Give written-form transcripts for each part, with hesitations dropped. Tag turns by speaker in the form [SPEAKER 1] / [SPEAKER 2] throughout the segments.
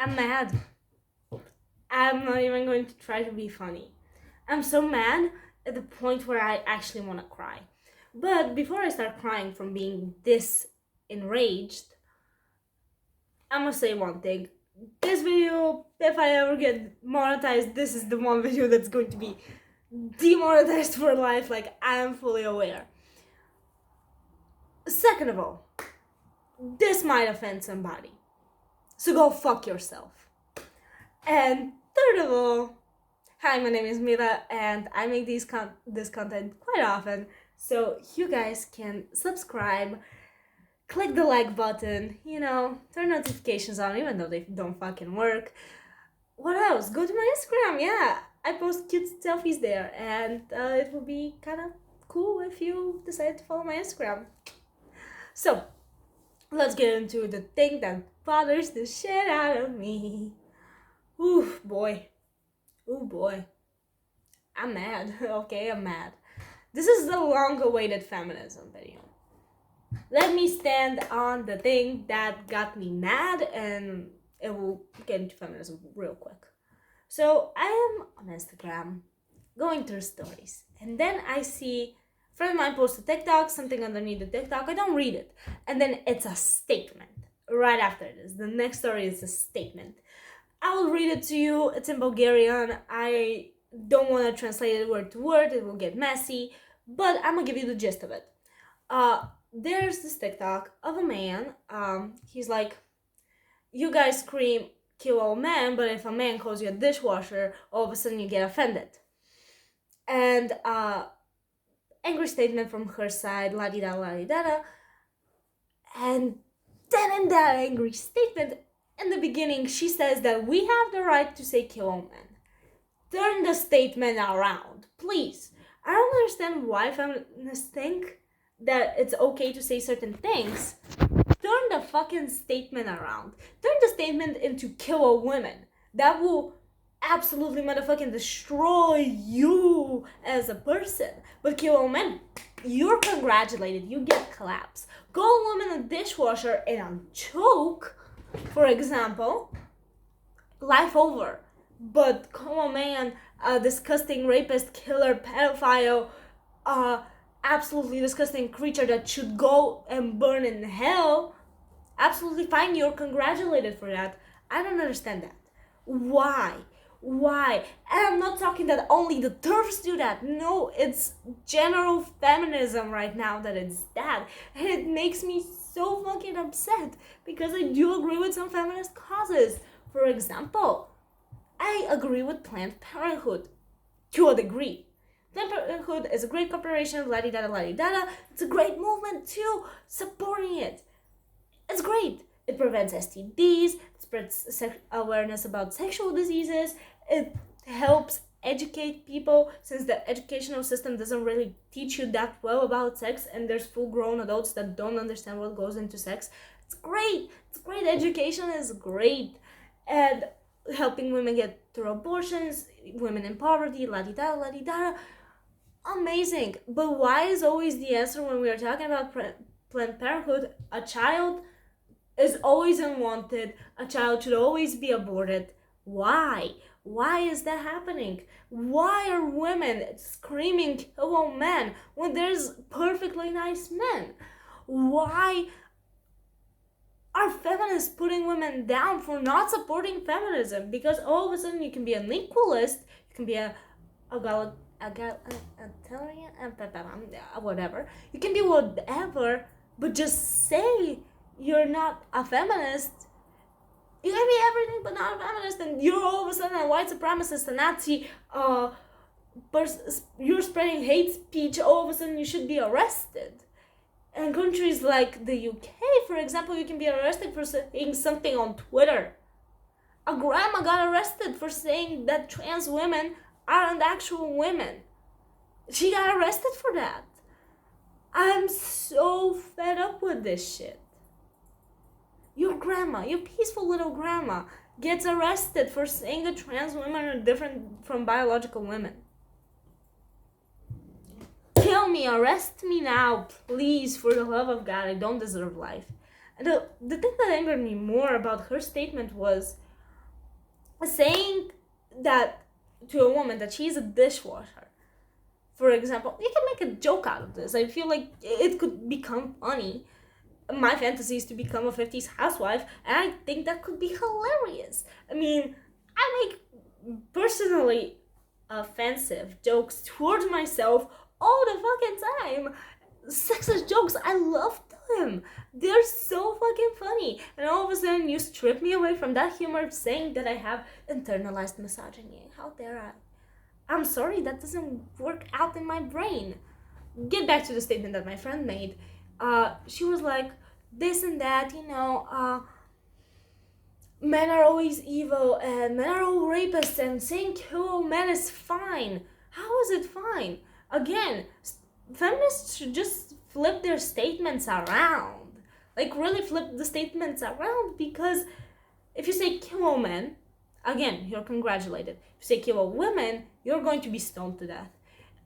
[SPEAKER 1] I'm mad. I'm not even going to try to be funny. I'm so mad at the point where I actually want to cry. But before I start crying from being this enraged, I'm gonna say one thing. This video, if I ever get monetized, this is the one video that's going to be demonetized for life. Like, I am fully aware. Second of all, this might offend somebody. So go fuck yourself. And third of all, hi, my name is Mila, and I make this content quite often, so you guys can subscribe, click the like button, turn notifications on, even though they don't fucking work. What else? Go to my Instagram, yeah. I post cute selfies there, and it will be kind of cool if you decide to follow my Instagram. So, let's get into the thing that bothers the shit out of me. Ooh, boy. I'm mad. Okay, I'm mad. This is the long-awaited feminism video. Let me stand on the thing that got me mad, and it will get into feminism real quick. So I am on Instagram, going through stories, and then I see a friend of mine post a TikTok, something underneath the TikTok. I don't read it, and then it's a statement. Right after this, the next story is a statement. I will read it to you. It's in Bulgarian. I don't want to translate it word to word. It will get messy, but I'm gonna give you the gist of it. There's this TikTok of a man. He's like, you guys scream kill all men, but if a man calls you a dishwasher, all of a sudden you get offended. And angry statement from her side, la di da la di da da. And then in that angry statement, in the beginning, she says that we have the right to say kill all men. Turn the statement around, please. I don't understand why feminists think that it's okay to say certain things. Turn the fucking statement around. Turn the statement into kill all women. That will absolutely motherfucking destroy you as a person. But kill all men, you're congratulated. You get claps. Call a woman a dishwasher and a choke, for example, life over. But call a man a disgusting rapist, killer, pedophile, absolutely disgusting creature that should go and burn in hell, absolutely fine. You're congratulated for that. I don't understand that. Why? And I'm not talking that only the TERFs do that. No, it's general feminism right now that it's that. And it makes me so fucking upset because I do agree with some feminist causes. For example, I agree with Planned Parenthood to a degree. Planned Parenthood is a great corporation, la-di-da-da, la-di-da-da. It's a great movement too, supporting it. It's great. It prevents STDs, it spreads awareness about sexual diseases, it helps educate people since the educational system doesn't really teach you that well about sex and there's full-grown adults that don't understand what goes into sex. It's great. Education is great. And helping women get through abortions, women in poverty, la-di-da, la-di-da. Amazing. But why is always the answer when we are talking about Planned Parenthood, a child is always unwanted, a child should always be aborted? Why? Why is that happening? Why are women screaming kill all men when there's perfectly nice men? Why are feminists putting women down for not supporting feminism? Because all of a sudden you can be an equalist, you can be a whatever. You can be whatever, but just say you're not a feminist. You can be everything but not a feminist, and you're all of a sudden a white supremacist, a Nazi, you're spreading hate speech, all of a sudden you should be arrested. In countries like the UK, for example, you can be arrested for saying something on Twitter. A grandma got arrested for saying that trans women aren't actual women. She got arrested for that. I'm so fed up with this shit. Your grandma, your peaceful little grandma, gets arrested for saying that trans women are different from biological women. Kill me, arrest me now, please, for the love of God. I don't deserve life. And the thing that angered me more about her statement was, saying that to a woman that she's a dishwasher, for example, you can make a joke out of this. I feel like it could become funny. My fantasy is to become a 50s housewife, and I think that could be hilarious. I mean, I make personally offensive jokes towards myself all the fucking time. Sexist jokes, I love them. They're so fucking funny. And all of a sudden, you strip me away from that humor, saying that I have internalized misogyny. How dare I? I'm sorry, that doesn't work out in my brain. Get back to the statement that my friend made. She was like, this and that, men are always evil and men are all rapists, and saying kill men is fine. How is it fine? Again, feminists should just flip their statements around. Like, really flip the statements around, because if you say kill men, again, you're congratulated. If you say kill women, you're going to be stoned to death.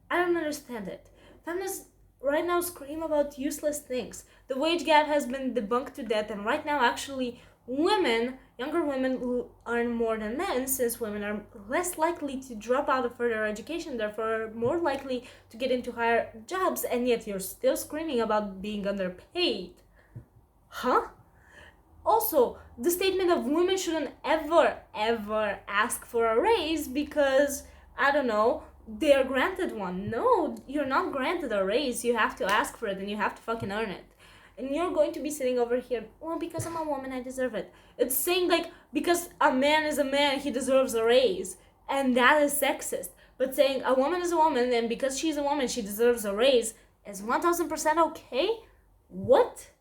[SPEAKER 1] I don't understand it. Feminists right now scream about useless things. The wage gap has been debunked to death, and right now, actually, younger women will earn more than men, since women are less likely to drop out of further education, therefore more likely to get into higher jobs, and yet you're still screaming about being underpaid. Huh? Also, the statement of women shouldn't ever ask for a raise because, I don't know, they're granted one. No, you're not granted a raise. You have to ask for it, and you have to fucking earn it. And you're going to be sitting over here, well, because I'm a woman, I deserve it. It's saying, like, because a man is a man, he deserves a raise. And that is sexist. But saying a woman is a woman, and because she's a woman, she deserves a raise, is 1000% okay? What?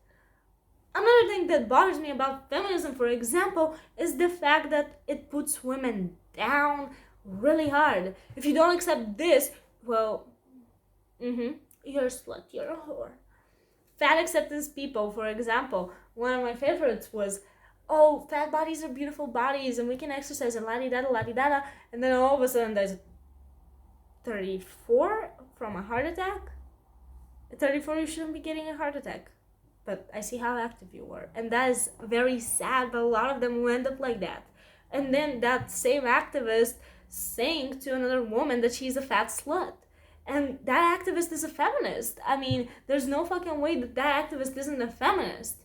[SPEAKER 1] Another thing that bothers me about feminism, for example, is the fact that it puts women down really hard. If you don't accept this, well, you're a slut, you're a whore. Fat acceptance people, for example, one of my favorites was, oh, fat bodies are beautiful bodies and we can exercise and la-di-da-da, and then all of a sudden there's 34 from a heart attack. At 34, you shouldn't be getting a heart attack. But I see how active you were. And that is very sad, but a lot of them will end up like that. And then that same activist saying to another woman that she's a fat slut. And that activist is a feminist. I mean, there's no fucking way that activist isn't a feminist.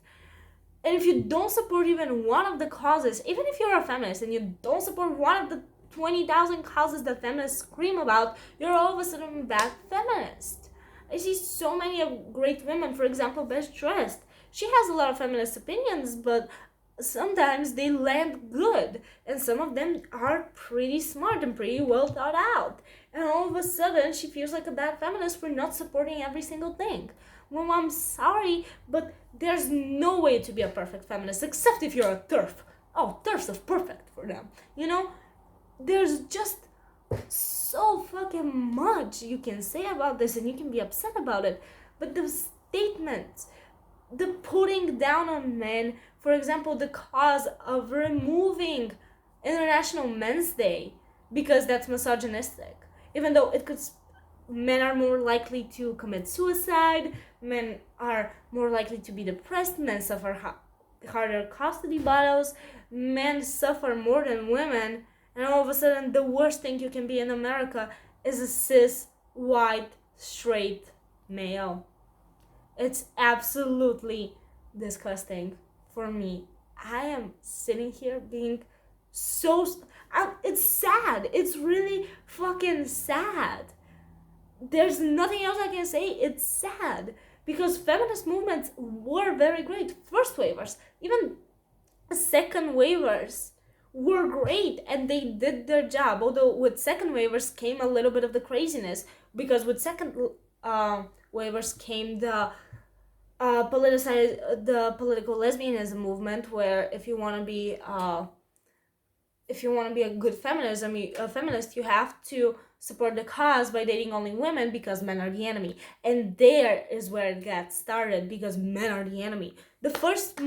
[SPEAKER 1] And if you don't support even one of the causes, even if you're a feminist and you don't support one of the 20,000 causes that feminists scream about, you're all of a sudden a bad feminist. I see so many great women, for example, Best Dressed. She has a lot of feminist opinions, but sometimes they land good. And some of them are pretty smart and pretty well thought out. And all of a sudden, she feels like a bad feminist for not supporting every single thing. Well, I'm sorry, but there's no way to be a perfect feminist, except if you're a TERF. Oh, TERFs are perfect for them. There's just so fucking much you can say about this, and you can be upset about it. But the statements, the putting down on men, for example, the cause of removing International Men's Day, because that's misogynistic. Even though men are more likely to commit suicide, men are more likely to be depressed, men suffer harder custody battles, men suffer more than women, and all of a sudden the worst thing you can be in America is a cis, white, straight male. It's absolutely disgusting for me. I am sitting here being so... it's sad. It's really fucking sad. There's nothing else I can say. It's sad. Because feminist movements were very great. First waivers, even second waivers were great, and they did their job. Although with second waivers came a little bit of the craziness, because with second waivers came the political lesbianism movement, where if you want to be a good feminist, you have to support the cause by dating only women because men are the enemy. And there is where it got started, because men are the enemy. The first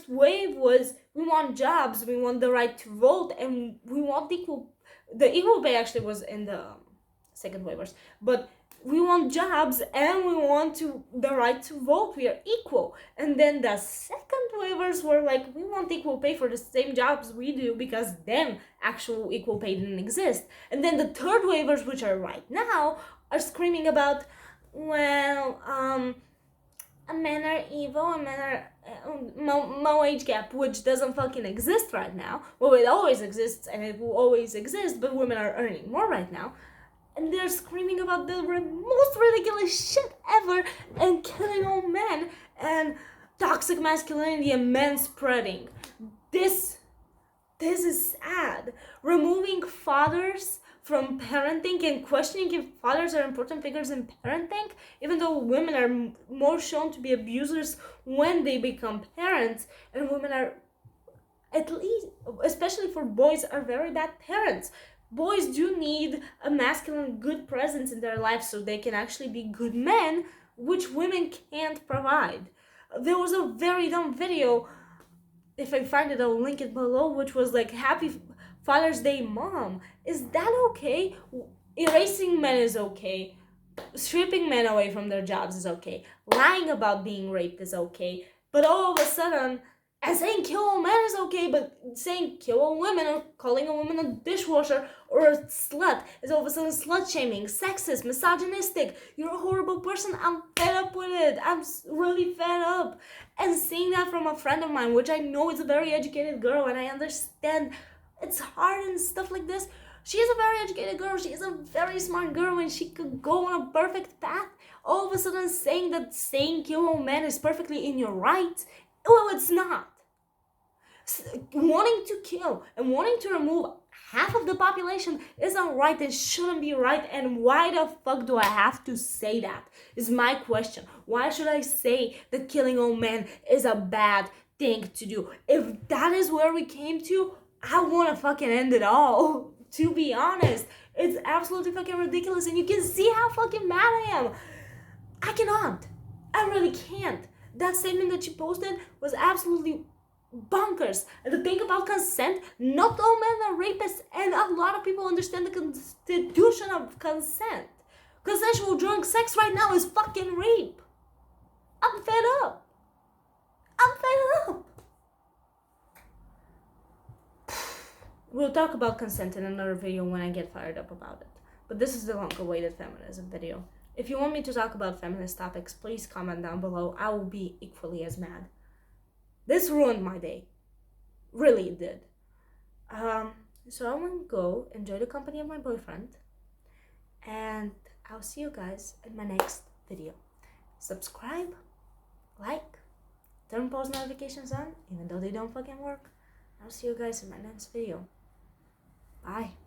[SPEAKER 1] wave was, we want jobs, we want the right to vote, and we want the equal pay actually was in the second waivers. But we want jobs and we want the right to vote. We are equal. And then the second waivers were like, we want equal pay for the same jobs we do, because then actual equal pay didn't exist. And then the third waivers, which are right now, are screaming about, well, men are evil, and men are no wage gap, which doesn't fucking exist right now. Well, it always exists and it will always exist, but women are earning more right now. And they're screaming about the most ridiculous shit ever, and killing all men, and toxic masculinity and men spreading. This is sad. Removing fathers from parenting and questioning if fathers are important figures in parenting, even though women are more shown to be abusers when they become parents, and women are, at least, especially for boys, are very bad parents. Boys do need a masculine, good presence in their life so they can actually be good men, which women can't provide. There was a very dumb video, if I find it, I'll link it below, which was like, Happy Father's Day, Mom. Is that okay? Erasing men is okay. Stripping men away from their jobs is okay. Lying about being raped is okay. But all of a sudden, and saying kill all men is okay, but saying kill all women or calling a woman a dishwasher or a slut is all of a sudden slut shaming, sexist, misogynistic. You're a horrible person. I'm fed up with it. I'm really fed up. And seeing that from a friend of mine, which I know is a very educated girl, and I understand it's hard and stuff like this. She is a very educated girl. She is a very smart girl, and she could go on a perfect path. All of a sudden saying that saying kill all men is perfectly in your right. Well, it's not. Wanting to kill and wanting to remove half of the population isn't right and shouldn't be right. And why the fuck do I have to say that? Is my question. Why should I say that killing all men is a bad thing to do? If that is where we came to, I want to fucking end it all. To be honest, it's absolutely fucking ridiculous, and you can see how fucking mad I am. I cannot. I really can't. That statement that she posted was absolutely bonkers. And the thing about consent, not all men are rapists, and a lot of people understand the constitution of consent. Consensual drunk sex right now is fucking rape. I'm fed up. We'll talk about consent in another video when I get fired up about it. But this is the long-awaited feminism video. If you want me to talk about feminist topics, please comment down below. I will be equally as mad. This ruined my day. Really, it did. So I'm gonna go enjoy the company of my boyfriend. And I'll see you guys in my next video. Subscribe, like, turn post notifications on, even though they don't fucking work. I'll see you guys in my next video. Bye.